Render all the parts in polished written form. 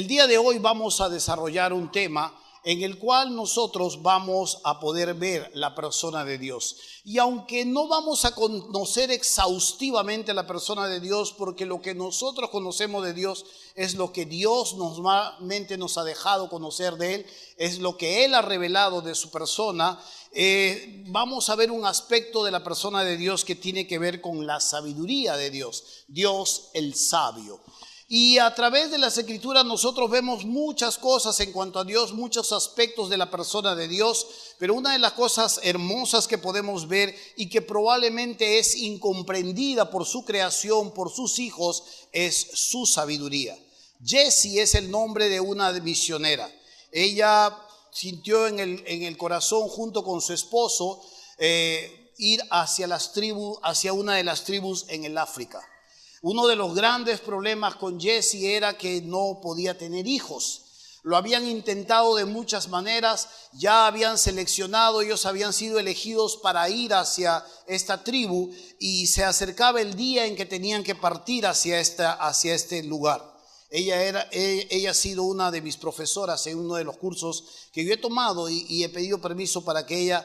El día de hoy vamos a desarrollar un tema en el cual nosotros vamos a poder ver la persona de Dios. Y aunque no vamos a conocer exhaustivamente la persona de Dios, porque lo que nosotros conocemos de Dios es lo que Dios normalmente nos ha dejado conocer de Él, es lo que Él ha revelado de su persona, vamos a ver un aspecto de la persona de Dios que tiene que ver con la sabiduría de Dios, Dios el sabio. Y a través de las Escrituras nosotros vemos muchas cosas en cuanto a Dios, muchos aspectos de la persona de Dios, pero una de las cosas hermosas que podemos ver y que probablemente es incomprendida por su creación, por sus hijos, es su sabiduría. Jessie es el nombre de una misionera. Ella sintió en el corazón, junto con su esposo, ir hacia una de las tribus en el África. Uno de los grandes problemas con Jessie era que no podía tener hijos. Lo habían intentado de muchas maneras, ya habían seleccionado, ellos habían sido elegidos para ir hacia esta tribu y se acercaba el día en que tenían que partir hacia este lugar. Ella ha sido una de mis profesoras en uno de los cursos que yo he tomado y he pedido permiso para que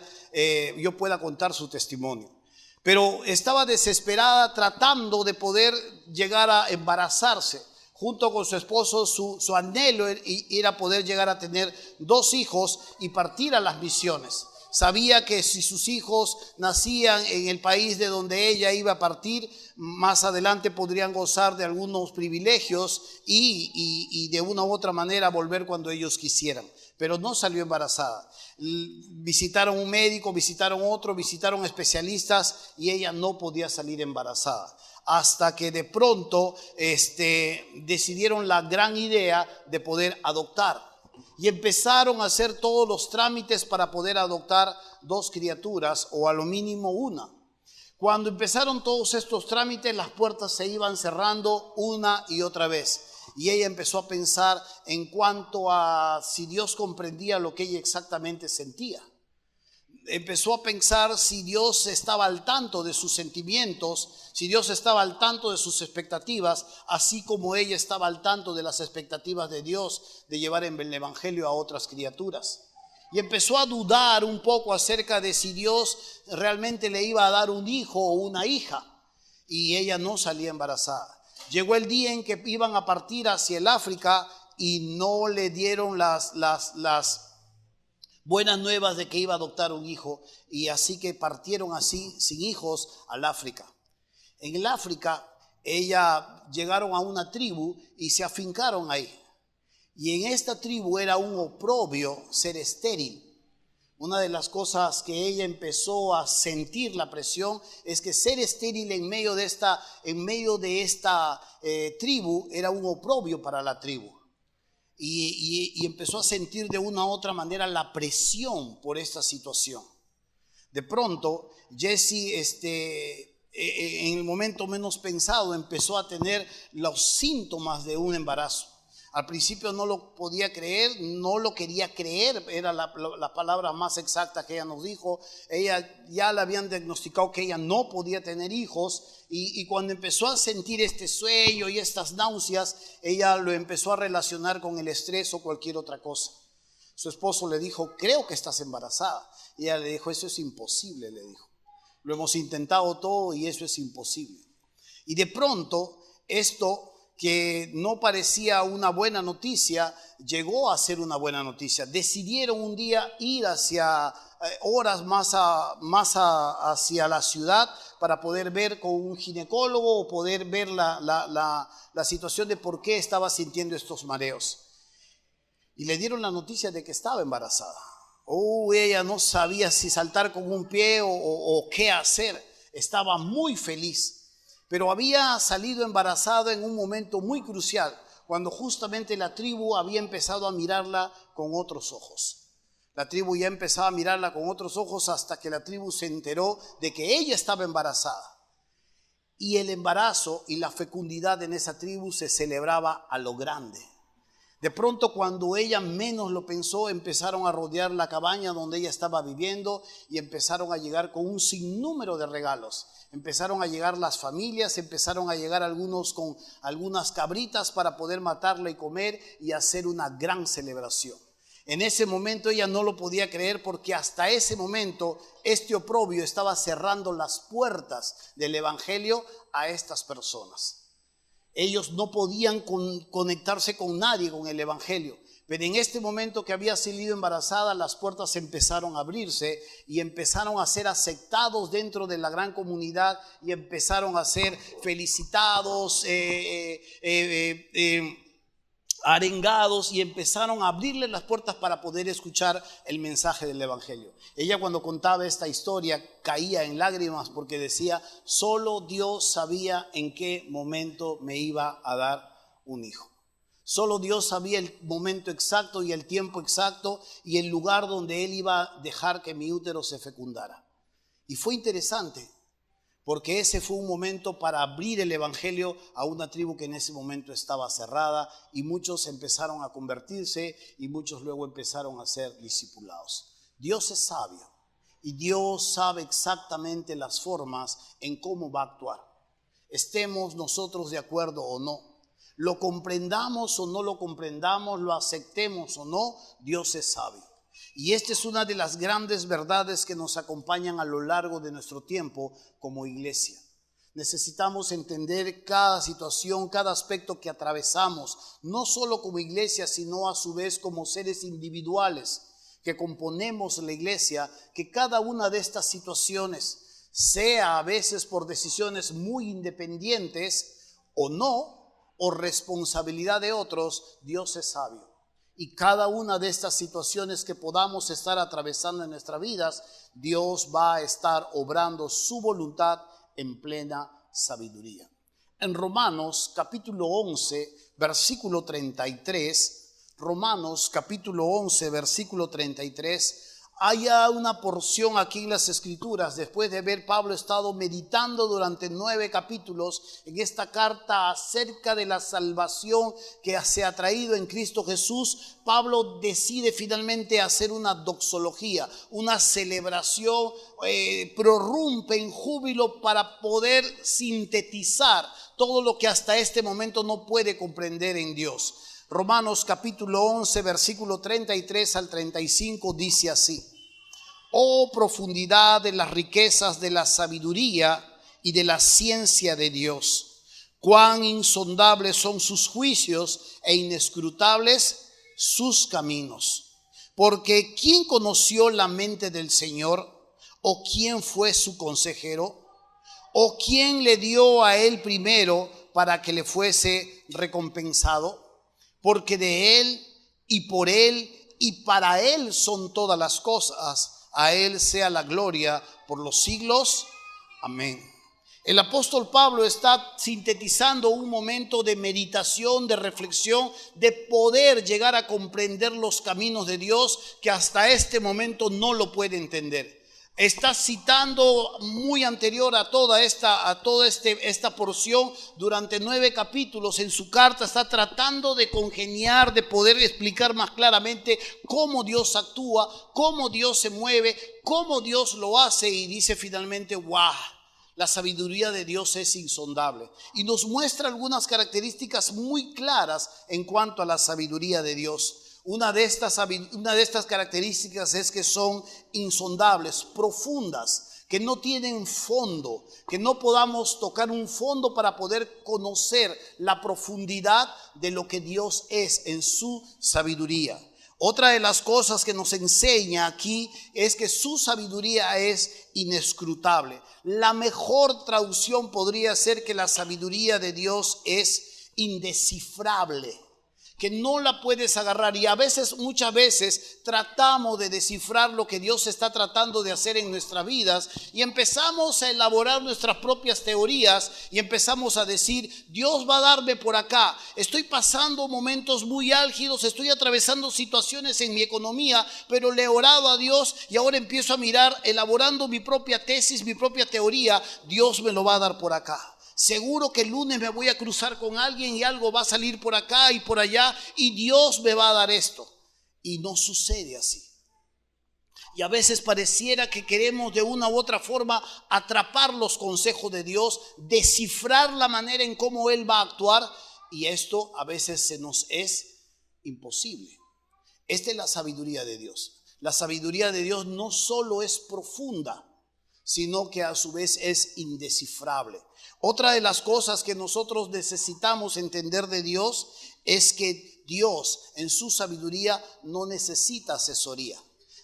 yo pueda contar su testimonio. Pero estaba desesperada tratando de poder llegar a embarazarse. Junto con su esposo, su anhelo era poder llegar a tener 2 hijos y partir a las misiones. Sabía que si sus hijos nacían en el país de donde ella iba a partir, más adelante podrían gozar de algunos privilegios y de una u otra manera volver cuando ellos quisieran. Pero no salió embarazada. Visitaron un médico, visitaron otro, visitaron especialistas y ella no podía salir embarazada. Hasta que de pronto decidieron la gran idea de poder adoptar. Y empezaron a hacer todos los trámites para poder adoptar 2 criaturas o a lo mínimo una. Cuando empezaron todos estos trámites, las puertas se iban cerrando una y otra vez. Y ella empezó a pensar en cuanto a si Dios comprendía lo que ella exactamente sentía. Empezó a pensar si Dios estaba al tanto de sus sentimientos, si Dios estaba al tanto de sus expectativas, así como ella estaba al tanto de las expectativas de Dios de llevar el evangelio a otras criaturas. Y empezó a dudar un poco acerca de si Dios realmente le iba a dar un hijo o una hija. Y ella no salía embarazada. Llegó el día en que iban a partir hacia el África y no le dieron las buenas nuevas de que iba a adoptar un hijo, y así que partieron así sin hijos al África. En el África llegaron a una tribu y se afincaron ahí. Y en esta tribu era un oprobio ser estéril. Una de las cosas que ella empezó a sentir la presión es que ser estéril en medio de esta tribu era un oprobio para la tribu. Y empezó a sentir de una u otra manera la presión por esta situación. De pronto, Jessie, en el momento menos pensado, empezó a tener los síntomas de un embarazo. Al principio no lo podía creer, no lo quería creer, era la palabra más exacta que ella nos dijo. Ella ya le habían diagnosticado que ella no podía tener hijos, y cuando empezó a sentir este sueño y estas náuseas, ella lo empezó a relacionar con el estrés o cualquier otra cosa. Su esposo le dijo: creo que estás embarazada. Y ella le dijo: eso es imposible, le dijo. Lo hemos intentado todo y eso es imposible. Y de pronto esto, que no parecía una buena noticia, llegó a ser una buena noticia. Decidieron un día ir hacia horas más hacia la ciudad para poder ver con un ginecólogo o poder ver la situación de por qué estaba sintiendo estos mareos. Y le dieron la noticia de que estaba embarazada. Ella no sabía si saltar con un pie o qué hacer. Estaba muy feliz. Pero había salido embarazada en un momento muy crucial, cuando justamente la tribu había empezado a mirarla con otros ojos. La tribu ya empezaba a mirarla con otros ojos hasta que la tribu se enteró de que ella estaba embarazada. Y el embarazo y la fecundidad en esa tribu se celebraba a lo grande. De pronto, cuando ella menos lo pensó, empezaron a rodear la cabaña donde ella estaba viviendo y empezaron a llegar con un sinnúmero de regalos. Empezaron a llegar las familias, empezaron a llegar algunos con algunas cabritas para poder matarla y comer y hacer una gran celebración. En ese momento ella no lo podía creer, porque hasta ese momento este oprobio estaba cerrando las puertas del evangelio a estas personas. Ellos no podían conectarse con nadie con el evangelio. Pero en este momento que había salido embarazada, las puertas empezaron a abrirse y empezaron a ser aceptados dentro de la gran comunidad y empezaron a ser felicitados, arengados, y empezaron a abrirle las puertas para poder escuchar el mensaje del evangelio. Ella, cuando contaba esta historia, caía en lágrimas porque decía: solo Dios sabía en qué momento me iba a dar un hijo. Solo Dios sabía el momento exacto y el tiempo exacto y el lugar donde Él iba a dejar que mi útero se fecundara. Y fue interesante, porque ese fue un momento para abrir el evangelio a una tribu que en ese momento estaba cerrada, y muchos empezaron a convertirse y muchos luego empezaron a ser discipulados. Dios es sabio y Dios sabe exactamente las formas en cómo va a actuar. Estemos nosotros de acuerdo o no, lo comprendamos o no lo comprendamos, lo aceptemos o no, Dios es sabio. Y esta es una de las grandes verdades que nos acompañan a lo largo de nuestro tiempo como iglesia. Necesitamos entender cada situación, cada aspecto que atravesamos, no solo como iglesia, sino a su vez como seres individuales que componemos la iglesia, que cada una de estas situaciones, sea a veces por decisiones muy independientes o no, o responsabilidad de otros, Dios es sabio. Y cada una de estas situaciones que podamos estar atravesando en nuestras vidas, Dios va a estar obrando su voluntad en plena sabiduría. En Romanos capítulo 11, versículo 33, Romanos capítulo 11, versículo 33, hay una porción aquí en las Escrituras, después de haber Pablo estado meditando durante 9 capítulos en esta carta acerca de la salvación que se ha traído en Cristo Jesús. Pablo decide finalmente hacer una doxología, una celebración, prorrumpe en júbilo para poder sintetizar todo lo que hasta este momento no puede comprender en Dios. Romanos capítulo 11, versículo 33 al 35 dice así: oh profundidad de las riquezas de la sabiduría y de la ciencia de Dios, cuán insondables son sus juicios e inescrutables sus caminos. Porque ¿quién conoció la mente del Señor? ¿O quién fue su consejero? ¿O quién le dio a él primero para que le fuese recompensado? Porque de Él y por Él y para Él son todas las cosas. A Él sea la gloria por los siglos. Amén. El apóstol Pablo está sintetizando un momento de meditación, de reflexión, de poder llegar a comprender los caminos de Dios que hasta este momento no lo puede entender. Está citando muy anterior a toda esta porción durante 9 capítulos en su carta. Está tratando de congeniar, de poder explicar más claramente cómo Dios actúa, cómo Dios se mueve, cómo Dios lo hace, y dice finalmente: wow, la sabiduría de Dios es insondable, y nos muestra algunas características muy claras en cuanto a la sabiduría de Dios. Una de estas características es que son insondables, profundas, que no tienen fondo, que no podamos tocar un fondo para poder conocer la profundidad de lo que Dios es en su sabiduría. Otra de las cosas que nos enseña aquí es que su sabiduría es inescrutable. La mejor traducción podría ser que la sabiduría de Dios es indescifrable, que no la puedes agarrar. Y muchas veces tratamos de descifrar lo que Dios está tratando de hacer en nuestras vidas, y empezamos a elaborar nuestras propias teorías y empezamos a decir: Dios va a darme por acá, estoy pasando momentos muy álgidos, estoy atravesando situaciones en mi economía, pero le he orado a Dios y ahora empiezo a mirar, elaborando mi propia tesis, mi propia teoría, Dios me lo va a dar por acá. Seguro que el lunes me voy a cruzar con alguien y algo va a salir por acá y por allá y Dios me va a dar esto. Y no sucede así. Y a veces pareciera que queremos de una u otra forma atrapar los consejos de Dios, descifrar la manera en cómo Él va a actuar, y esto a veces se nos es imposible. Esta es la sabiduría de Dios. La sabiduría de Dios no solo es profunda, sino que a su vez es indescifrable. Otra de las cosas que nosotros necesitamos entender de Dios es que Dios en su sabiduría no necesita asesoría.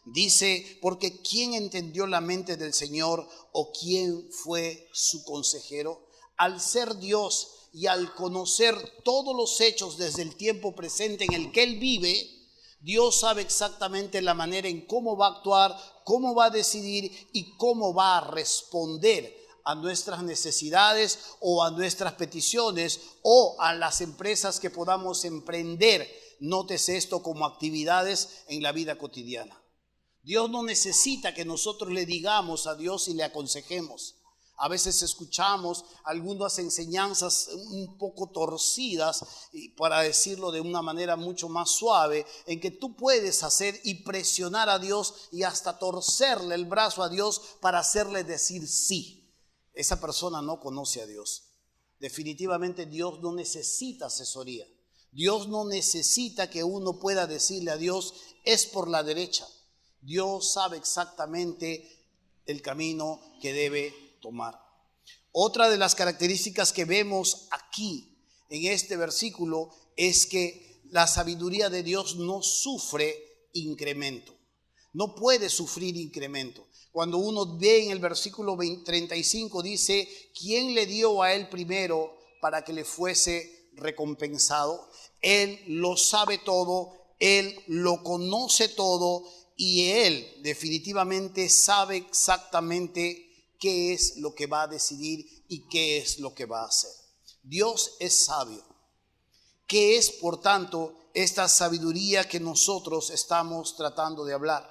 Dice, porque ¿quién entendió la mente del Señor o quién fue su consejero? Al ser Dios y al conocer todos los hechos desde el tiempo presente en el que Él vive, Dios sabe exactamente la manera en cómo va a actuar, cómo va a decidir y cómo va a responder a nuestras necesidades o a nuestras peticiones o a las empresas que podamos emprender. Nótese esto como actividades en la vida cotidiana. Dios no necesita que nosotros le digamos a Dios y le aconsejemos. A veces escuchamos algunas enseñanzas un poco torcidas, para decirlo de una manera mucho más suave, en que tú puedes hacer y presionar a Dios y hasta torcerle el brazo a Dios para hacerle decir sí. Esa persona no conoce a Dios. Definitivamente Dios no necesita asesoría. Dios no necesita que uno pueda decirle a Dios, es por la derecha. Dios sabe exactamente el camino que debe tomar. Otra de las características que vemos aquí en este versículo es que la sabiduría de Dios no sufre incremento. No puede sufrir incremento. Cuando uno ve en el versículo 35 dice, ¿quién le dio a él primero para que le fuese recompensado? Él lo sabe todo, Él lo conoce todo y Él definitivamente sabe exactamente qué es lo que va a decidir y qué es lo que va a hacer. Dios es sabio. ¿Qué es, por tanto, esta sabiduría que nosotros estamos tratando de hablar?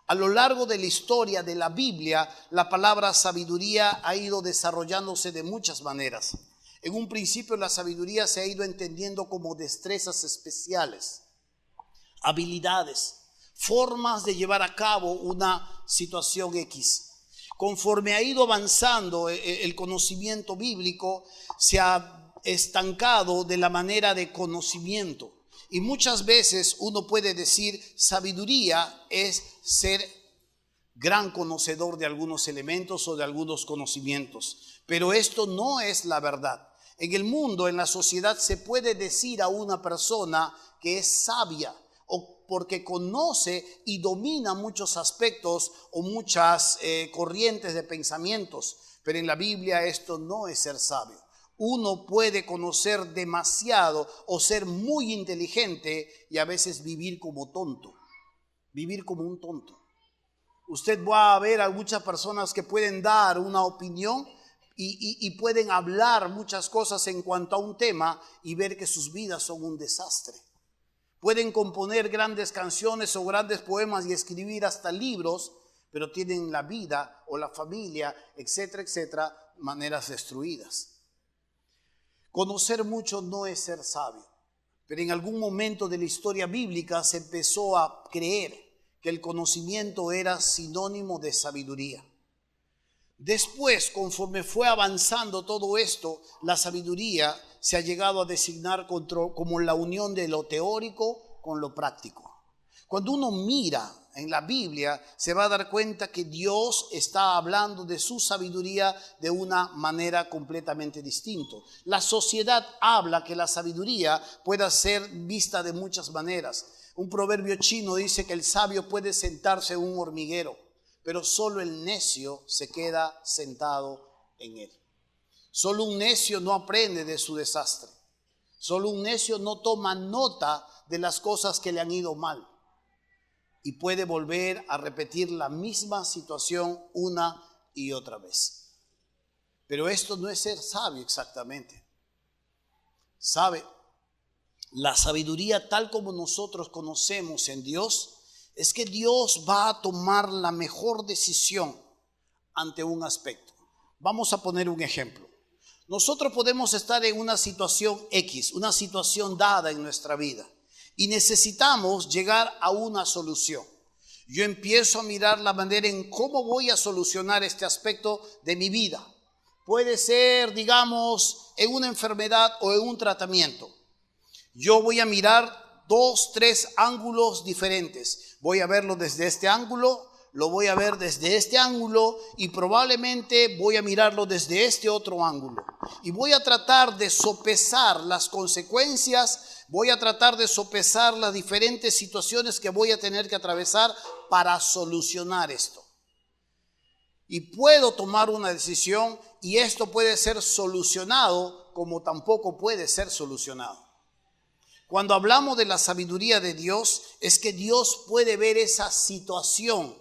A lo largo de la historia de la Biblia, la palabra sabiduría ha ido desarrollándose de muchas maneras. En un principio, la sabiduría se ha ido entendiendo como destrezas especiales, habilidades, formas de llevar a cabo una situación X. Conforme ha ido avanzando el conocimiento bíblico, se ha estancado de la manera de conocimiento. Y muchas veces uno puede decir, sabiduría es ser gran conocedor de algunos elementos o de algunos conocimientos. Pero esto no es la verdad. En el mundo, en la sociedad, se puede decir a una persona que es sabia o porque conoce y domina muchos aspectos o muchas corrientes de pensamientos. Pero en la Biblia esto no es ser sabio. Uno puede conocer demasiado o ser muy inteligente y a veces vivir como tonto, vivir como un tonto. Usted va a ver a muchas personas que pueden dar una opinión y pueden hablar muchas cosas en cuanto a un tema y ver que sus vidas son un desastre. Pueden componer grandes canciones o grandes poemas y escribir hasta libros, pero tienen la vida o la familia, etcétera, etcétera, maneras destruidas. Conocer mucho no es ser sabio, pero en algún momento de la historia bíblica se empezó a creer que el conocimiento era sinónimo de sabiduría. Después, conforme fue avanzando todo esto, la sabiduría se ha llegado a designar como la unión de lo teórico con lo práctico. Cuando uno mira en la Biblia, se va a dar cuenta que Dios está hablando de su sabiduría de una manera completamente distinta. La sociedad habla que la sabiduría puede ser vista de muchas maneras. Un proverbio chino dice que el sabio puede sentarse en un hormiguero, pero solo el necio se queda sentado en él. Solo un necio no aprende de su desastre. Solo un necio no toma nota de las cosas que le han ido mal. Y puede volver a repetir la misma situación una y otra vez. Pero esto no es ser sabio exactamente. ¿Sabe? La sabiduría tal como nosotros conocemos en Dios es que Dios va a tomar la mejor decisión ante un aspecto. Vamos a poner un ejemplo. Nosotros podemos estar en una situación X, una situación dada en nuestra vida, y necesitamos llegar a una solución. Yo empiezo a mirar la manera en cómo voy a solucionar este aspecto de mi vida. Puede ser, digamos, en una enfermedad o en un tratamiento. Yo voy a mirar 2, 3 ángulos diferentes. Voy a verlo desde este ángulo, lo voy a ver desde este ángulo y probablemente voy a mirarlo desde este otro ángulo. Y voy a tratar de sopesar las consecuencias, voy a tratar de sopesar las diferentes situaciones que voy a tener que atravesar para solucionar esto. Y puedo tomar una decisión y esto puede ser solucionado como tampoco puede ser solucionado. Cuando hablamos de la sabiduría de Dios, es que Dios puede ver esa situación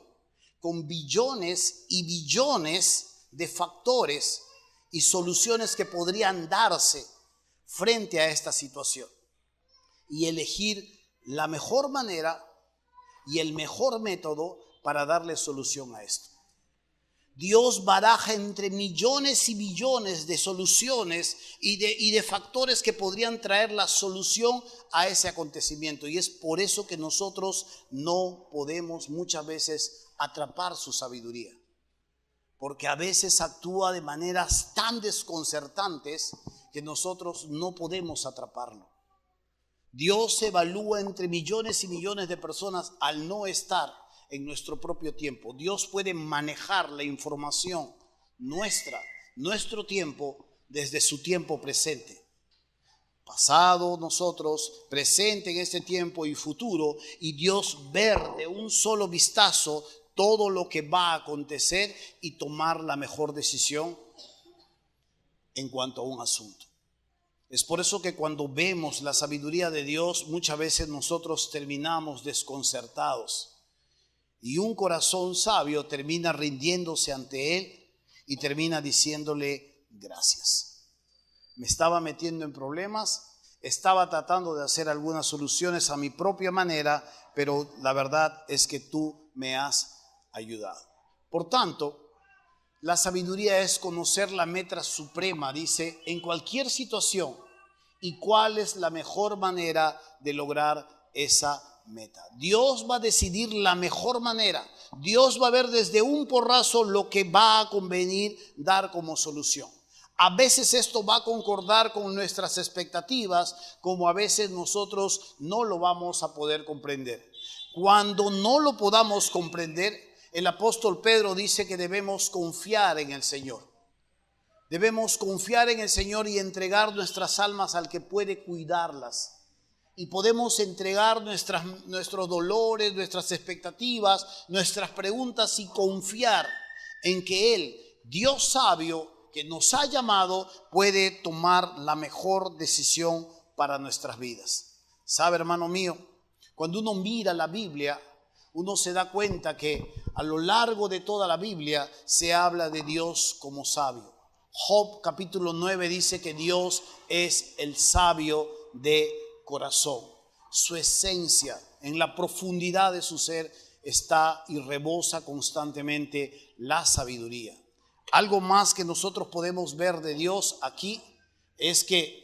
con billones y billones de factores y soluciones que podrían darse frente a esta situación y elegir la mejor manera y el mejor método para darle solución a esto. Dios baraja entre millones y billones de soluciones y de factores que podrían traer la solución a ese acontecimiento. Y es por eso que nosotros no podemos muchas veces atrapar su sabiduría. Porque a veces actúa de maneras tan desconcertantes que nosotros no podemos atraparlo. Dios evalúa entre millones y millones de personas al no estar en nuestro propio tiempo. Dios puede manejar la información nuestro tiempo, desde su tiempo presente. Pasado nosotros, presente en este tiempo y futuro, y Dios ver de un solo vistazo todo lo que va a acontecer y tomar la mejor decisión en cuanto a un asunto. Es por eso que cuando vemos la sabiduría de Dios, muchas veces nosotros terminamos desconcertados. Y un corazón sabio termina rindiéndose ante Él y termina diciéndole gracias. Me estaba metiendo en problemas, estaba tratando de hacer algunas soluciones a mi propia manera, pero la verdad es que tú me has ayudado. Por tanto, la sabiduría es conocer la meta suprema, dice, en cualquier situación y cuál es la mejor manera de lograr esa meta. Dios va a decidir la mejor manera. Dios va a ver desde un porrazo lo que va a convenir dar como solución. A veces esto va a concordar con nuestras expectativas, como a veces nosotros no lo vamos a poder comprender. Cuando no lo podamos comprender, el apóstol Pedro dice que debemos confiar en el Señor. Debemos confiar en el Señor y entregar nuestras almas al que puede cuidarlas. Y podemos entregar nuestros dolores, nuestras expectativas, nuestras preguntas y confiar en que Él, Dios sabio, que nos ha llamado, puede tomar la mejor decisión para nuestras vidas. ¿Sabe, hermano mío? Cuando uno mira la Biblia, uno se da cuenta que a lo largo de toda la Biblia se habla de Dios como sabio. Job capítulo 9 dice que Dios es el sabio de corazón. Su esencia en la profundidad de su ser está y rebosa constantemente la sabiduría. Algo más que nosotros podemos ver de Dios aquí es que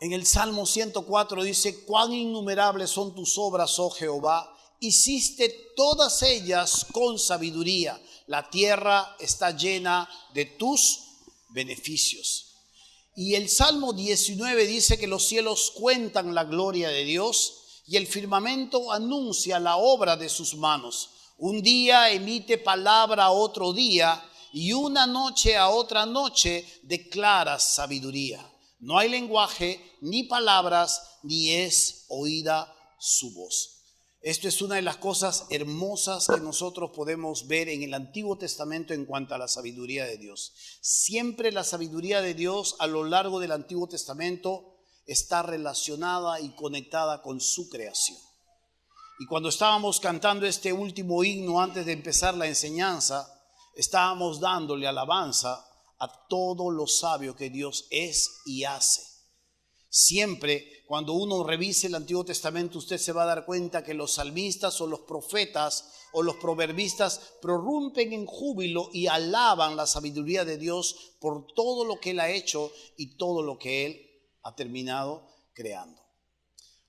en el Salmo 104 dice: cuán innumerables son tus obras, oh Jehová, hiciste todas ellas con sabiduría. La tierra está llena de tus beneficios. Y el Salmo 19 dice que los cielos cuentan la gloria de Dios y el firmamento anuncia la obra de sus manos. Un día emite palabra a otro día y una noche a otra noche declara sabiduría. No hay lenguaje ni palabras, ni es oída su voz. Esto es una de las cosas hermosas que nosotros podemos ver en el Antiguo Testamento en cuanto a la sabiduría de Dios. Siempre la sabiduría de Dios a lo largo del Antiguo Testamento está relacionada y conectada con su creación. Y cuando estábamos cantando este último himno antes de empezar la enseñanza, estábamos dándole alabanza a todo lo sabio que Dios es y hace. Siempre cuando uno revise el Antiguo Testamento, usted se va a dar cuenta que los salmistas o los profetas o los proverbistas prorrumpen en júbilo y alaban la sabiduría de Dios por todo lo que Él ha hecho y todo lo que Él ha terminado creando.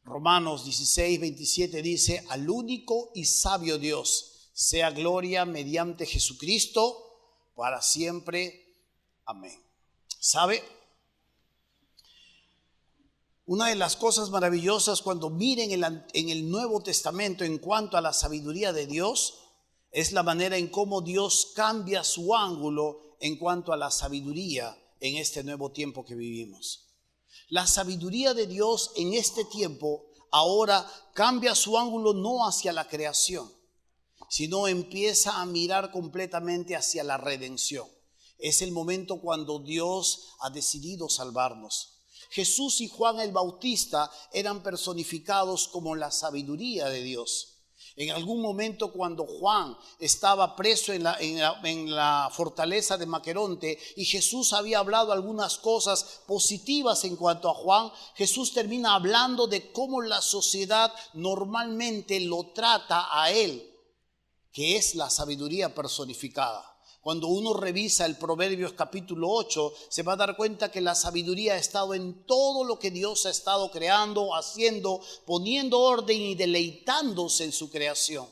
Romanos 16:27 dice: al único y sabio Dios sea gloria mediante Jesucristo para siempre. Amén. ¿Sabe? Una de las cosas maravillosas cuando miren en el Nuevo Testamento en cuanto a la sabiduría de Dios es la manera en cómo Dios cambia su ángulo en cuanto a la sabiduría en este nuevo tiempo que vivimos. La sabiduría de Dios en este tiempo ahora cambia su ángulo no hacia la creación, sino empieza a mirar completamente hacia la redención. Es el momento cuando Dios ha decidido salvarnos. Jesús y Juan el Bautista eran personificados como la sabiduría de Dios. En algún momento cuando Juan estaba preso en la fortaleza de Maqueronte y Jesús había hablado algunas cosas positivas en cuanto a Juan, Jesús termina hablando de cómo la sociedad normalmente lo trata a él, que es la sabiduría personificada. Cuando uno revisa el Proverbios capítulo 8, se va a dar cuenta que la sabiduría ha estado en todo lo que Dios ha estado creando, haciendo, poniendo orden y deleitándose en su creación.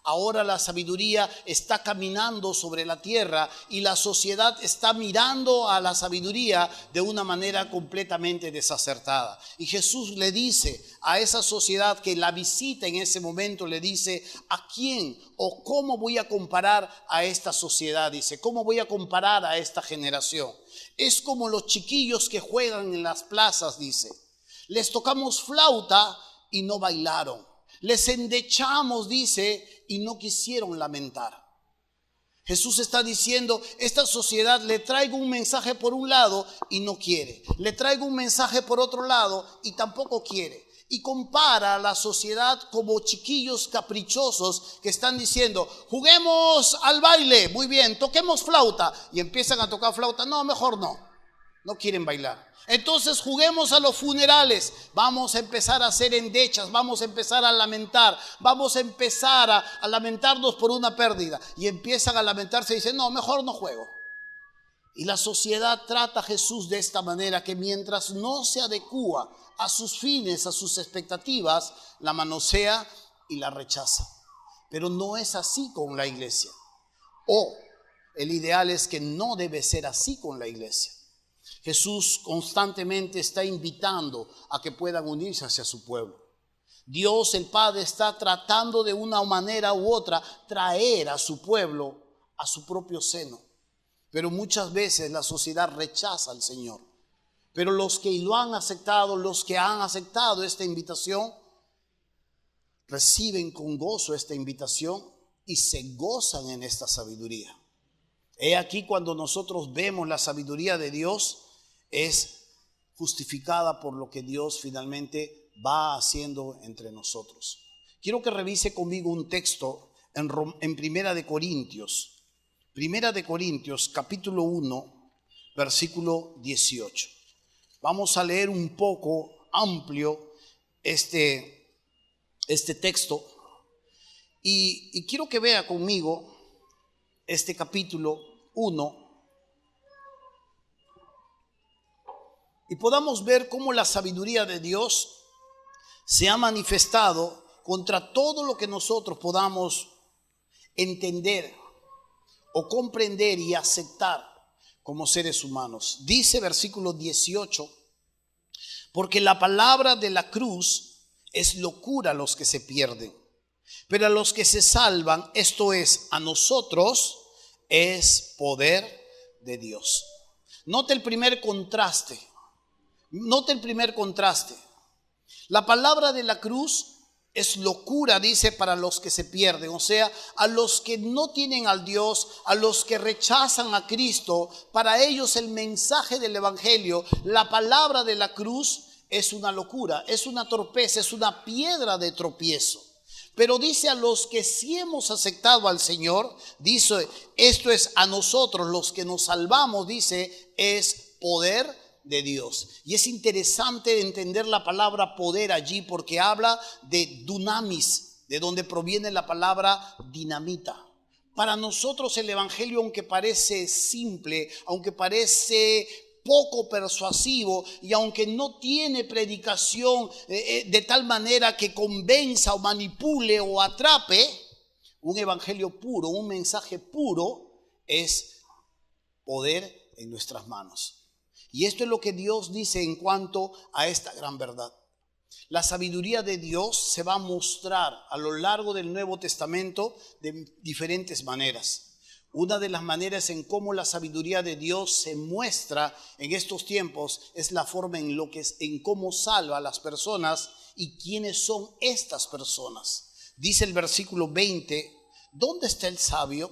Ahora la sabiduría está caminando sobre la tierra y la sociedad está mirando a la sabiduría de una manera completamente desacertada. Y Jesús le dice a esa sociedad que la visita en ese momento, le dice: ¿a quién o cómo voy a comparar a esta sociedad? Dice: ¿cómo voy a comparar a esta generación? Es como los chiquillos que juegan en las plazas, dice. Les tocamos flauta y no bailaron. Les endechamos, dice, y no quisieron lamentar. Jesús está diciendo: esta sociedad le traigo un mensaje por un lado y no quiere. Le traigo un mensaje por otro lado y tampoco quiere. Y compara a la sociedad como chiquillos caprichosos que están diciendo: juguemos al baile, muy bien, toquemos flauta. Y empiezan a tocar flauta. No, mejor no. No quieren bailar. Entonces juguemos a los funerales. Vamos a empezar a hacer endechas, vamos a empezar a lamentar, vamos a empezar a lamentarnos por una pérdida. Y empiezan a lamentarse y dicen: no, mejor no juego. Y la sociedad trata a Jesús de esta manera, que mientras no se adecúa a sus fines, a sus expectativas, la manosea y la rechaza. Pero no es así con la iglesia. El ideal es que no debe ser así con la iglesia. Jesús constantemente está invitando a que puedan unirse hacia su pueblo. Dios el Padre está tratando de una manera u otra traer a su pueblo a su propio seno. Pero muchas veces la sociedad rechaza al Señor. Pero los que lo han aceptado, los que han aceptado esta invitación, reciben con gozo esta invitación y se gozan en esta sabiduría. He aquí cuando nosotros vemos la sabiduría de Dios, es justificada por lo que Dios finalmente va haciendo entre nosotros. Quiero que revise conmigo un texto en Primera de Corintios. Primera de Corintios, capítulo 1, versículo 18. Vamos a leer un poco amplio este texto y quiero que vea conmigo este capítulo 1 y podamos ver cómo la sabiduría de Dios se ha manifestado contra todo lo que nosotros podamos entender o comprender y aceptar como seres humanos. Dice versículo 18: porque la palabra de la cruz es locura a los que se pierden, pero a los que se salvan, esto es, a nosotros, es poder de Dios. Note el primer contraste. La palabra de la cruz es locura, dice, para los que se pierden, o sea, a los que no tienen al Dios, a los que rechazan a Cristo. Para ellos el mensaje del evangelio, la palabra de la cruz, es una locura, es una torpeza, es una piedra de tropiezo. Pero dice: a los que sí hemos aceptado al Señor, dice, esto es, a nosotros los que nos salvamos, dice, es poder de Dios. Y es interesante entender la palabra poder allí porque habla de dunamis, de donde proviene la palabra dinamita. Para nosotros el evangelio, aunque parece simple, aunque parece poco persuasivo y aunque no tiene predicación de tal manera que convenza o manipule o atrape, un evangelio puro, un mensaje puro es poder en nuestras manos. Y esto es lo que Dios dice en cuanto a esta gran verdad. La sabiduría de Dios se va a mostrar a lo largo del Nuevo Testamento de diferentes maneras. Una de las maneras en cómo la sabiduría de Dios se muestra en estos tiempos es la forma en cómo salva a las personas y quiénes son estas personas. Dice el versículo 20, ¿dónde está el sabio?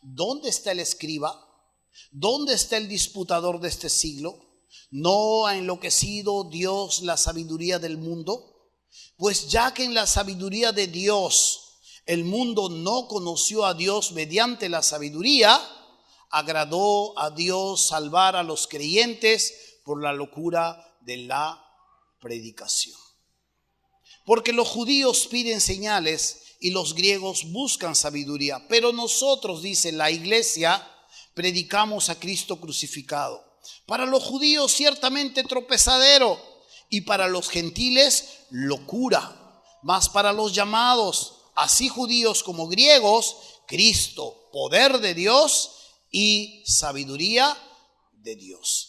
¿Dónde está el escriba? ¿Dónde está el disputador de este siglo? ¿No ha enloquecido Dios la sabiduría del mundo? Pues ya que en la sabiduría de Dios el mundo no conoció a Dios mediante la sabiduría, agradó a Dios salvar a los creyentes por la locura de la predicación. Porque los judíos piden señales y los griegos buscan sabiduría, pero nosotros, dice la iglesia, predicamos a Cristo crucificado. Para los judíos ciertamente tropezadero y para los gentiles locura, mas para los llamados, así judíos como griegos, Cristo, poder de Dios y sabiduría de Dios.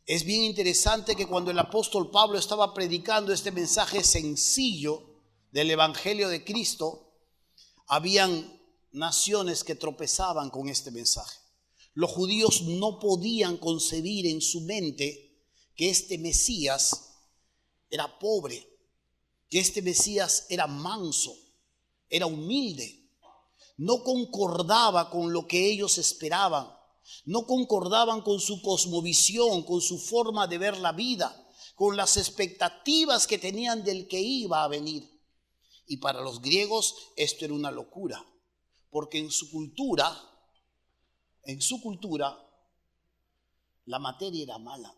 Es bien interesante que cuando el apóstol Pablo estaba predicando este mensaje sencillo del evangelio de Cristo, habían naciones que tropezaban con este mensaje. Los judíos no podían concebir en su mente que este Mesías era pobre, que este Mesías era manso, era humilde. No concordaba con lo que ellos esperaban, no concordaban con su cosmovisión, con su forma de ver la vida, con las expectativas que tenían del que iba a venir. Y para los griegos esto era una locura, porque en su cultura, la materia era mala.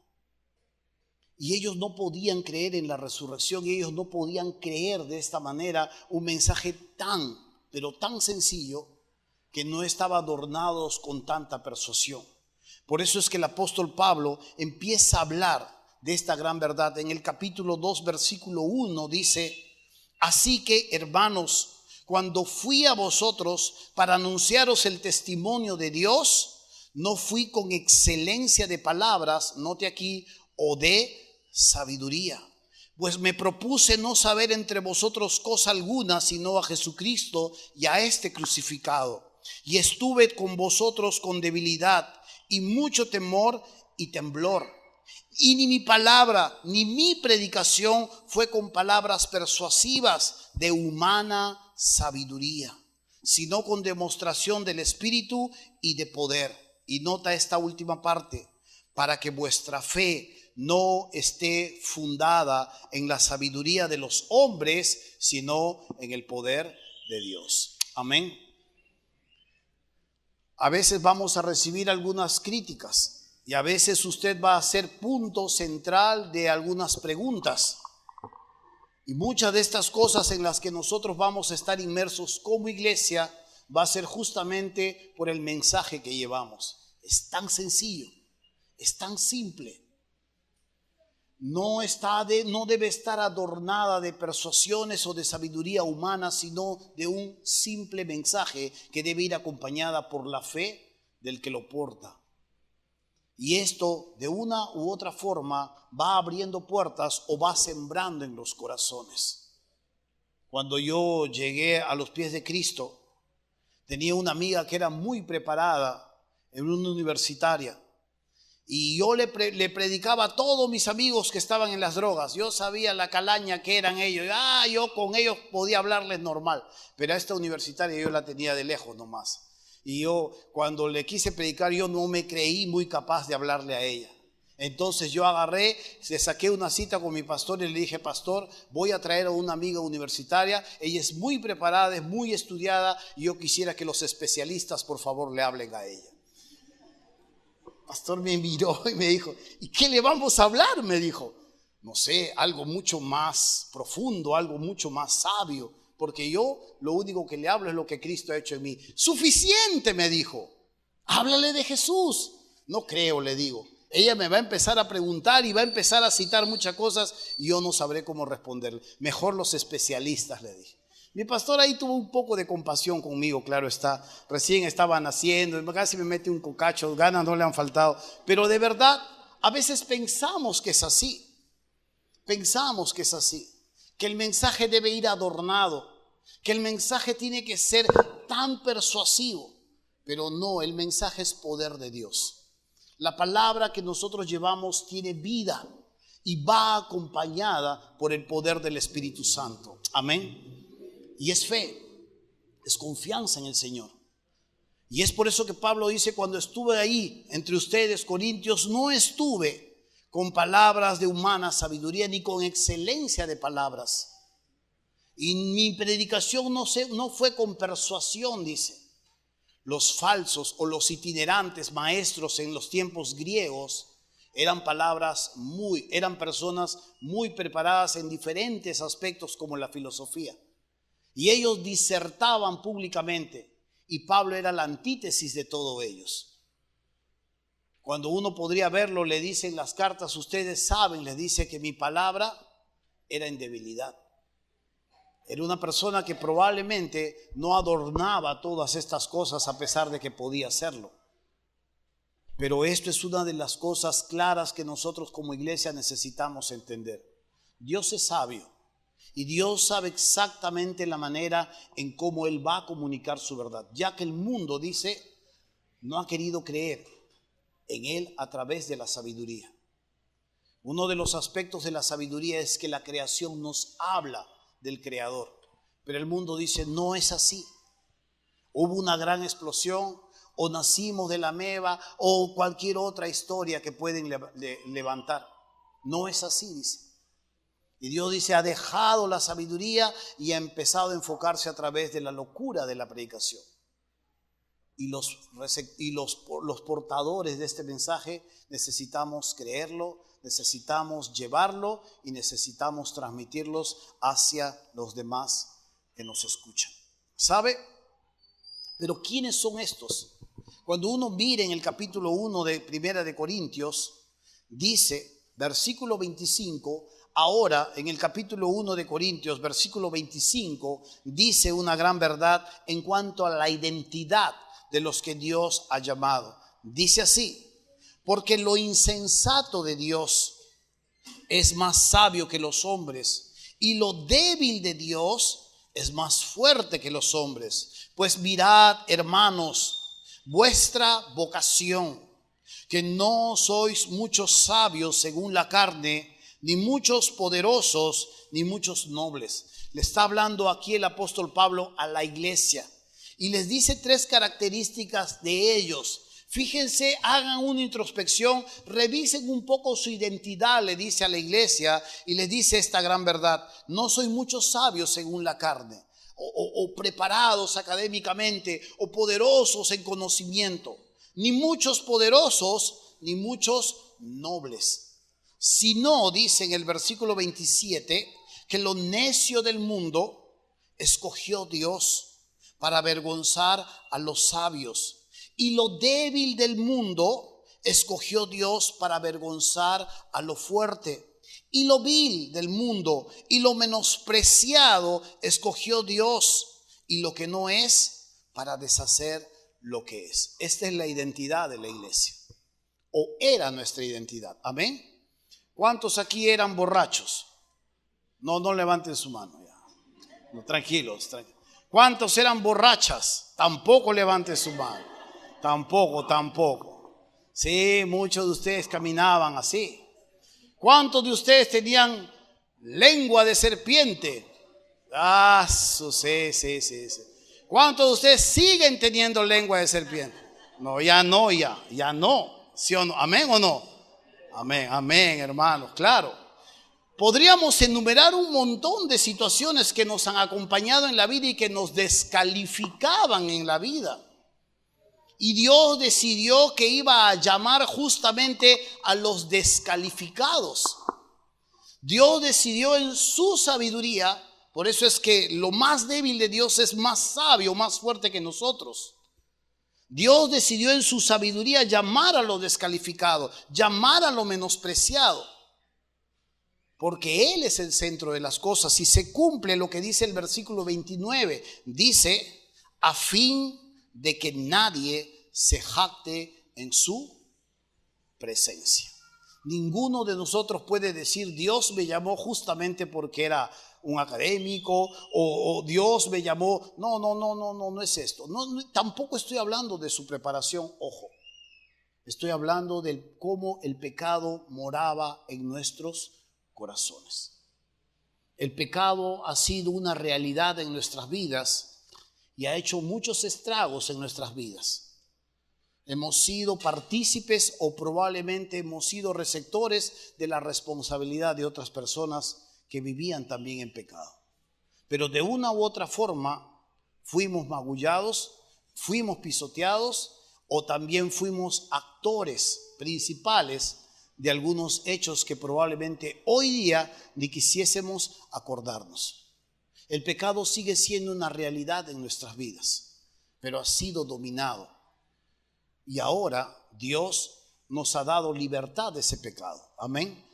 Y ellos no podían creer en la resurrección, y ellos no podían creer de esta manera un mensaje tan, pero tan sencillo que no estaba adornado con tanta persuasión. Por eso es que el apóstol Pablo empieza a hablar de esta gran verdad. En el capítulo 2, versículo 1 dice: así que, hermanos, cuando fui a vosotros para anunciaros el testimonio de Dios, no fui con excelencia de palabras, note aquí, o de sabiduría, pues me propuse no saber entre vosotros cosa alguna, sino a Jesucristo y a este crucificado. Y estuve con vosotros con debilidad y mucho temor y temblor. Y ni mi palabra ni mi predicación fue con palabras persuasivas de humana sabiduría, sino con demostración del Espíritu y de poder. Y nota esta última parte: para que vuestra fe no esté fundada en la sabiduría de los hombres, sino en el poder de Dios. Amén. A veces vamos a recibir algunas críticas y a veces usted va a ser punto central de algunas preguntas. Y muchas de estas cosas en las que nosotros vamos a estar inmersos como iglesia va a ser justamente por el mensaje que llevamos. Es tan sencillo, es tan simple. No debe estar adornada de persuasiones o de sabiduría humana, sino de un simple mensaje que debe ir acompañada por la fe del que lo porta. Y esto, de una u otra forma, va abriendo puertas o va sembrando en los corazones. Cuando yo llegué a los pies de Cristo, tenía una amiga que era muy preparada en una universitaria. Y yo le predicaba a todos mis amigos que estaban en las drogas. Yo sabía la calaña que eran ellos. Yo con ellos podía hablarles normal. Pero a esta universitaria yo la tenía de lejos nomás. Y yo, cuando le quise predicar, yo no me creí muy capaz de hablarle a ella. Entonces yo agarré, le saqué una cita con mi pastor y le dije: pastor, voy a traer a una amiga universitaria. Ella es muy preparada, es muy estudiada, y yo quisiera que los especialistas por favor le hablen a ella. pastor me miró y me dijo, ¿y qué le vamos a hablar? Me dijo, no sé, algo mucho más profundo, algo mucho más sabio, porque yo lo único que le hablo es lo que Cristo ha hecho en mí. Suficiente, me dijo, háblale de Jesús. No creo, le digo. Ella me va a empezar a preguntar y va a empezar a citar muchas cosas y yo no sabré cómo responderle. Mejor los especialistas, le dije. Mi pastor ahí tuvo un poco de compasión conmigo, claro está. Recién estaba naciendo, casi me mete un cocacho, ganas no le han faltado. Pero de verdad, a veces pensamos que es así. Pensamos que es así. Que el mensaje debe ir adornado. Que el mensaje tiene que ser tan persuasivo. Pero no, el mensaje es poder de Dios. La palabra que nosotros llevamos tiene vida y va acompañada por el poder del Espíritu Santo. Amén. Y es fe, es confianza en el Señor. Y es por eso que Pablo dice, cuando estuve ahí entre ustedes, Corintios, no estuve con palabras de humana sabiduría ni con excelencia de palabras. Y mi predicación no fue con persuasión, dice. Los falsos o los itinerantes maestros en los tiempos griegos eran personas muy preparadas en diferentes aspectos como la filosofía. Y ellos disertaban públicamente y Pablo era la antítesis de todos ellos. Cuando uno podría verlo, le dicen las cartas, ustedes saben, le dice que mi palabra era en debilidad. Era una persona que probablemente no adornaba todas estas cosas a pesar de que podía hacerlo. Pero esto es una de las cosas claras que nosotros como iglesia necesitamos entender. Dios es sabio y Dios sabe exactamente la manera en cómo Él va a comunicar su verdad, ya que el mundo, dice, no ha querido creer en Él a través de la sabiduría. Uno de los aspectos de la sabiduría es que la creación nos habla del Creador, pero el mundo dice no es así. Hubo una gran explosión o nacimos de la ameba o cualquier otra historia que pueden levantar. No es así, dice. Y Dios dice, ha dejado la sabiduría y ha empezado a enfocarse a través de la locura de la predicación. Y los portadores de este mensaje necesitamos creerlo, necesitamos llevarlo y necesitamos transmitirlos hacia los demás que nos escuchan. ¿Sabe? Pero ¿quiénes son estos? Cuando uno mira en el capítulo 1 de Primera de Corintios, dice, versículo 25, ahora en el capítulo 1 de Corintios, versículo 25, dice una gran verdad en cuanto a la identidad de los que Dios ha llamado. Dice así, porque lo insensato de Dios es más sabio que los hombres, y lo débil de Dios es más fuerte que los hombres. Pues mirad, hermanos, vuestra vocación, que no sois muchos sabios según la carne, ni muchos poderosos, ni muchos nobles. Le está hablando aquí el apóstol Pablo a la iglesia y les dice tres características de ellos. Fíjense, hagan una introspección, revisen un poco su identidad, le dice a la iglesia y les dice esta gran verdad. No soy muchos sabios según la carne, o preparados académicamente, o poderosos en conocimiento, ni muchos poderosos, ni muchos nobles. Sino, dice en el versículo 27, que lo necio del mundo escogió Dios para avergonzar a los sabios. Y lo débil del mundo escogió Dios para avergonzar a lo fuerte. Y lo vil del mundo y lo menospreciado escogió Dios. Y lo que no es para deshacer lo que es. Esta es la identidad de la iglesia. O era nuestra identidad. Amén. ¿Cuántos aquí eran borrachos? No levanten su mano ya. No, tranquilos. ¿Cuántos eran borrachas? Tampoco levanten su mano. Tampoco. Sí, muchos de ustedes caminaban así. ¿Cuántos de ustedes tenían lengua de serpiente? Sí. ¿Cuántos de ustedes siguen teniendo lengua de serpiente? No, ya no. ¿Sí o no? ¿Amén o no? Amén, hermanos, claro. Podríamos enumerar un montón de situaciones que nos han acompañado en la vida y que nos descalificaban en la vida. Y Dios decidió que iba a llamar justamente a los descalificados. Dios decidió en su sabiduría, por eso es que lo más débil de Dios es más sabio, más fuerte que nosotros. Dios decidió en su sabiduría llamar a lo descalificado, llamar a lo menospreciado, porque Él es el centro de las cosas. Y se cumple lo que dice el versículo 29, dice, a fin de que nadie se jacte en su presencia. Ninguno de nosotros puede decir, Dios me llamó justamente porque era un académico, o Dios me llamó. No es esto. Tampoco estoy hablando de su preparación, ojo. Estoy hablando de cómo el pecado moraba en nuestros corazones. El pecado ha sido una realidad en nuestras vidas y ha hecho muchos estragos en nuestras vidas. Hemos sido partícipes o probablemente hemos sido receptores de la responsabilidad de otras personas que vivían también en pecado. Pero de una u otra forma fuimos magullados, fuimos pisoteados o también fuimos actores principales de algunos hechos que probablemente hoy día ni quisiésemos acordarnos. El pecado sigue siendo una realidad en nuestras vidas, pero ha sido dominado. Y ahora Dios nos ha dado libertad de ese pecado. Amén.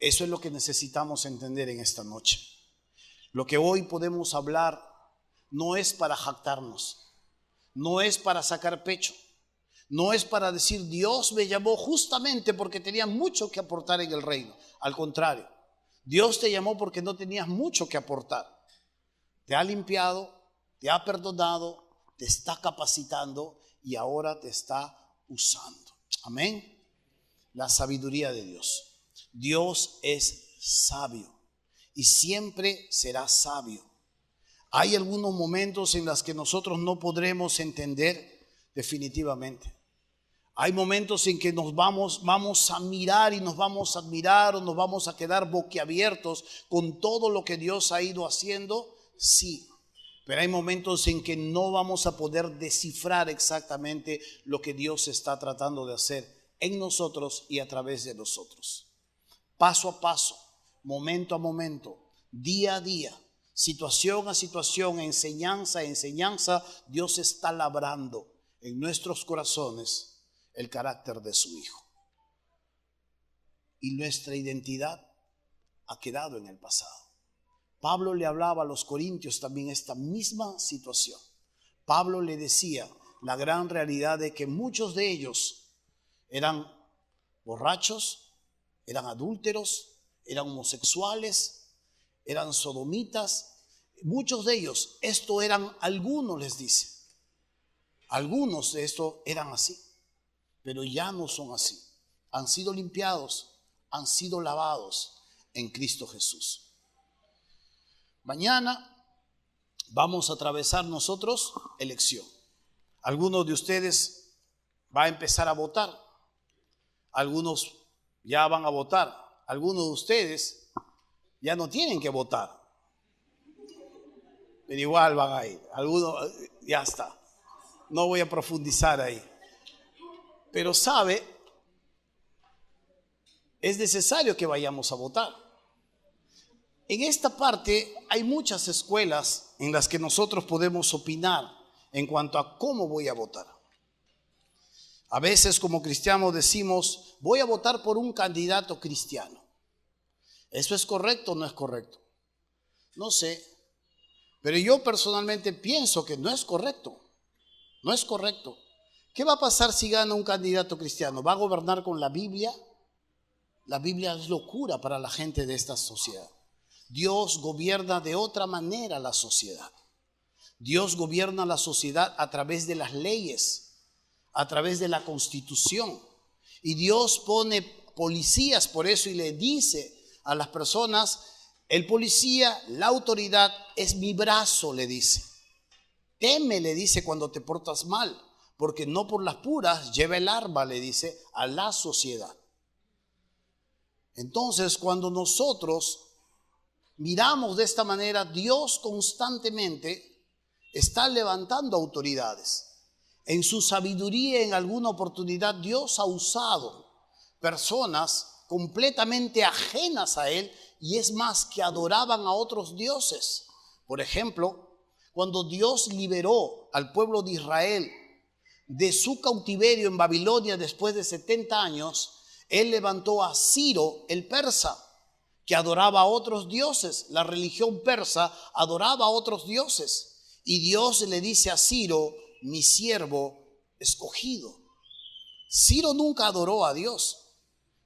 Eso es lo que necesitamos entender en esta noche. Lo que hoy podemos hablar no es para jactarnos, no es para sacar pecho, no es para decir Dios me llamó justamente porque tenía mucho que aportar en el reino. Al contrario, Dios te llamó porque no tenías mucho que aportar. Te ha limpiado, te ha perdonado, te está capacitando y ahora te está usando. Amén. La sabiduría de Dios. Dios es sabio y siempre será sabio. Hay algunos momentos en los que nosotros no podremos entender definitivamente. Hay momentos en que nos vamos a mirar y nos vamos a admirar o nos vamos a quedar boquiabiertos con todo lo que Dios ha ido haciendo, sí. Pero hay momentos en que no vamos a poder descifrar exactamente lo que Dios está tratando de hacer en nosotros y a través de nosotros. Paso a paso, momento a momento, día a día, situación a situación, enseñanza a enseñanza, Dios está labrando en nuestros corazones el carácter de su Hijo. Y nuestra identidad ha quedado en el pasado. Pablo le hablaba a los corintios también esta misma situación. Pablo le decía la gran realidad de que muchos de ellos eran borrachos, eran adúlteros, eran homosexuales, eran sodomitas. Muchos de ellos, esto eran algunos, les dice. Algunos de estos eran así, pero ya no son así. Han sido limpiados, han sido lavados en Cristo Jesús. Mañana vamos a atravesar nosotros elección. Algunos de ustedes van a empezar a votar. Algunos ya van a votar. Algunos de ustedes ya no tienen que votar. Pero igual van a ir. Algunos ya está. No voy a profundizar ahí. Pero sabe, es necesario que vayamos a votar. En esta parte hay muchas escuelas en las que nosotros podemos opinar en cuanto a cómo voy a votar. A veces como cristianos decimos, voy a votar por un candidato cristiano. ¿Eso es correcto o no es correcto? No sé, pero yo personalmente pienso que no es correcto. No es correcto. ¿Qué va a pasar si gana un candidato cristiano? ¿Va a gobernar con la Biblia? La Biblia es locura para la gente de esta sociedad. Dios gobierna de otra manera la sociedad. Dios gobierna la sociedad a través de las leyes, a través de la Constitución. Y Dios pone policías por eso y le dice a las personas, el policía, la autoridad es mi brazo, le dice. Teme, le dice, cuando te portas mal, porque no por las puras lleva el arma, le dice, a la sociedad. Entonces, cuando nosotros miramos de esta manera, Dios constantemente está levantando autoridades. En su sabiduría, en alguna oportunidad, Dios ha usado personas completamente ajenas a Él, y es más, que adoraban a otros dioses. Por ejemplo, cuando Dios liberó al pueblo de Israel de su cautiverio en Babilonia después de 70 años, Él levantó a Ciro el persa, que adoraba a otros dioses. La religión persa adoraba a otros dioses. Y Dios le dice a Ciro: mi siervo escogido. Ciro nunca adoró a Dios,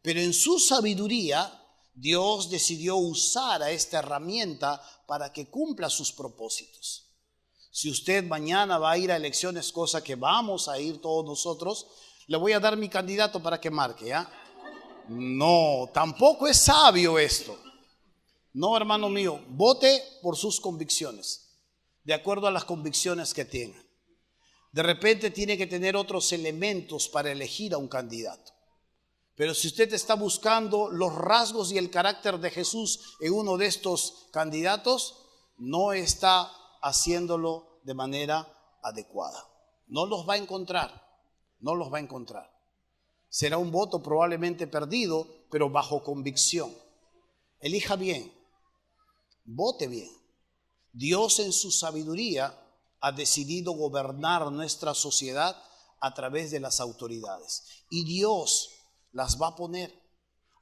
pero en su sabiduría Dios decidió usar a esta herramienta para que cumpla sus propósitos. Si usted mañana va a ir a elecciones, cosa que vamos a ir todos nosotros, le voy a dar mi candidato para que marque, ¿ya? No, tampoco es sabio esto. No, hermano mío, vote por sus convicciones, de acuerdo a las convicciones que tenga. De repente tiene que tener otros elementos para elegir a un candidato. Pero si usted está buscando los rasgos y el carácter de Jesús en uno de estos candidatos, no está haciéndolo de manera adecuada. No los va a encontrar, no los va a encontrar. Será un voto probablemente perdido, pero bajo convicción. Elija bien, vote bien. Dios en su sabiduría ha decidido gobernar nuestra sociedad a través de las autoridades. Y Dios las va a poner.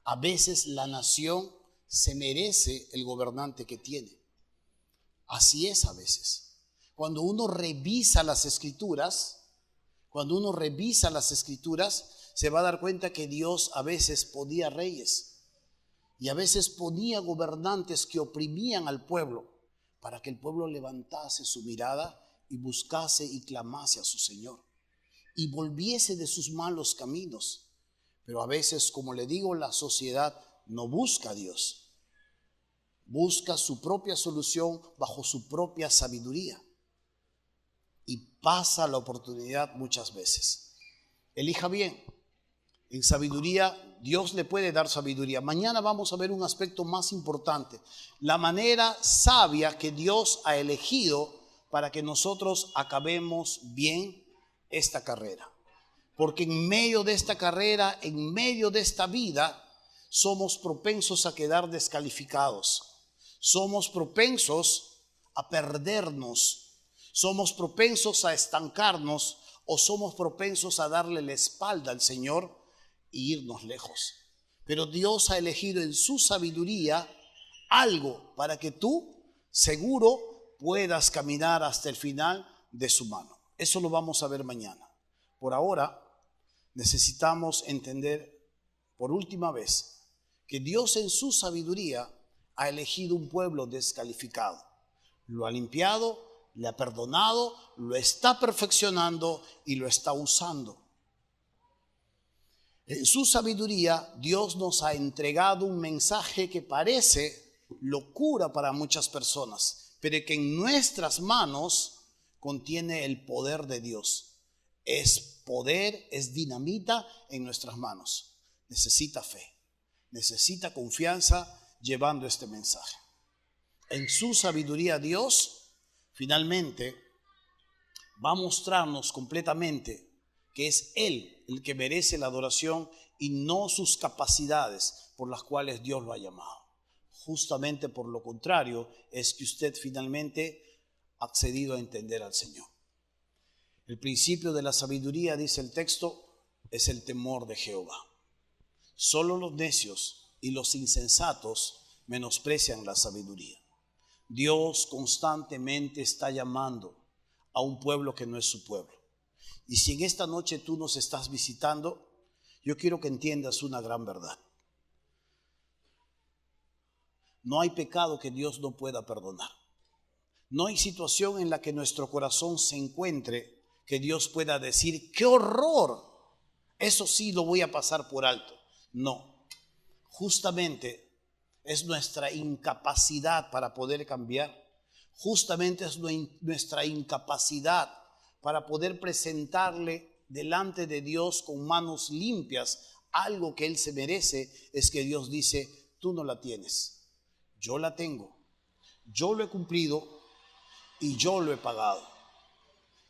A veces la nación se merece el gobernante que tiene. Así es a veces. Cuando uno revisa las escrituras, se va a dar cuenta que Dios a veces ponía reyes y a veces ponía gobernantes que oprimían al pueblo, para que el pueblo levantase su mirada y buscase y clamase a su Señor y volviese de sus malos caminos. Pero a veces, como le digo, la sociedad no busca a Dios, busca su propia solución bajo su propia sabiduría, y pasa la oportunidad muchas veces. Elija bien. En sabiduría, Dios le puede dar sabiduría. Mañana vamos a ver un aspecto más importante: la manera sabia que Dios ha elegido para que nosotros acabemos bien esta carrera. Porque en medio de esta carrera, en medio de esta vida, somos propensos a quedar descalificados. Somos propensos a perdernos. Somos propensos a estancarnos, o somos propensos a darle la espalda al Señor e irnos lejos. Pero Dios ha elegido en su sabiduría algo para que tú seguro puedas caminar hasta el final de su mano. Eso lo vamos a ver mañana. Por ahora necesitamos entender por última vez que Dios en su sabiduría ha elegido un pueblo descalificado. Lo ha limpiado, le ha perdonado, lo está perfeccionando y lo está usando. En su sabiduría, Dios nos ha entregado un mensaje que parece locura para muchas personas, pero que en nuestras manos contiene el poder de Dios. Es poder, es dinamita en nuestras manos. Necesita fe, necesita confianza llevando este mensaje. En su sabiduría, Dios finalmente va a mostrarnos completamente que es Él el que merece la adoración y no sus capacidades por las cuales Dios lo ha llamado. Justamente por lo contrario es que usted finalmente ha accedido a entender al Señor. El principio de la sabiduría, dice el texto, es el temor de Jehová. Solo los necios y los insensatos menosprecian la sabiduría. Dios constantemente está llamando a un pueblo que no es su pueblo. Y si en esta noche tú nos estás visitando, yo quiero que entiendas una gran verdad. No hay pecado que Dios no pueda perdonar. No hay situación en la que nuestro corazón se encuentre que Dios pueda decir: ¡qué horror! Eso sí lo voy a pasar por alto. No, justamente es nuestra incapacidad para poder cambiar. Justamente es nuestra incapacidad para poder presentarle delante de Dios con manos limpias algo que Él se merece. Es que Dios dice: tú no la tienes, yo la tengo, yo lo he cumplido y yo lo he pagado.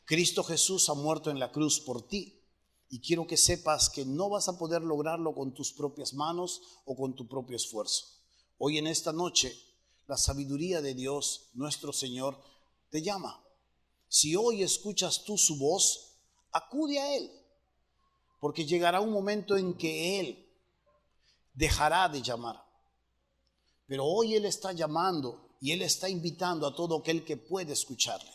Cristo Jesús ha muerto en la cruz por ti. Y quiero que sepas que no vas a poder lograrlo con tus propias manos o con tu propio esfuerzo. Hoy en esta noche, la sabiduría de Dios, nuestro Señor, te llama. Si hoy escuchas tú su voz, acude a Él, porque llegará un momento en que Él dejará de llamar. Pero hoy Él está llamando y Él está invitando a todo aquel que puede escucharle.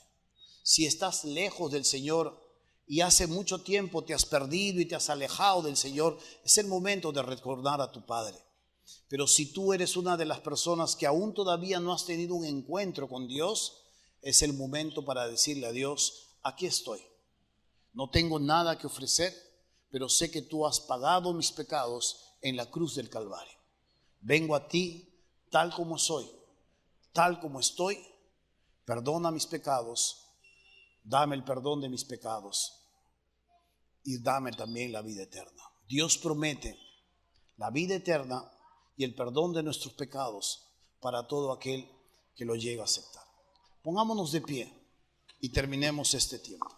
Si estás lejos del Señor y hace mucho tiempo te has perdido y te has alejado del Señor, es el momento de recordar a tu Padre. Pero si tú eres una de las personas que aún todavía no has tenido un encuentro con Dios, es el momento para decirle a Dios: aquí estoy. No tengo nada que ofrecer, pero sé que tú has pagado mis pecados en la cruz del Calvario. Vengo a ti tal como soy, tal como estoy. Perdona mis pecados, dame el perdón de mis pecados y dame también la vida eterna. Dios promete la vida eterna y el perdón de nuestros pecados para todo aquel que lo llegue a aceptar. Pongámonos de pie y terminemos este tiempo.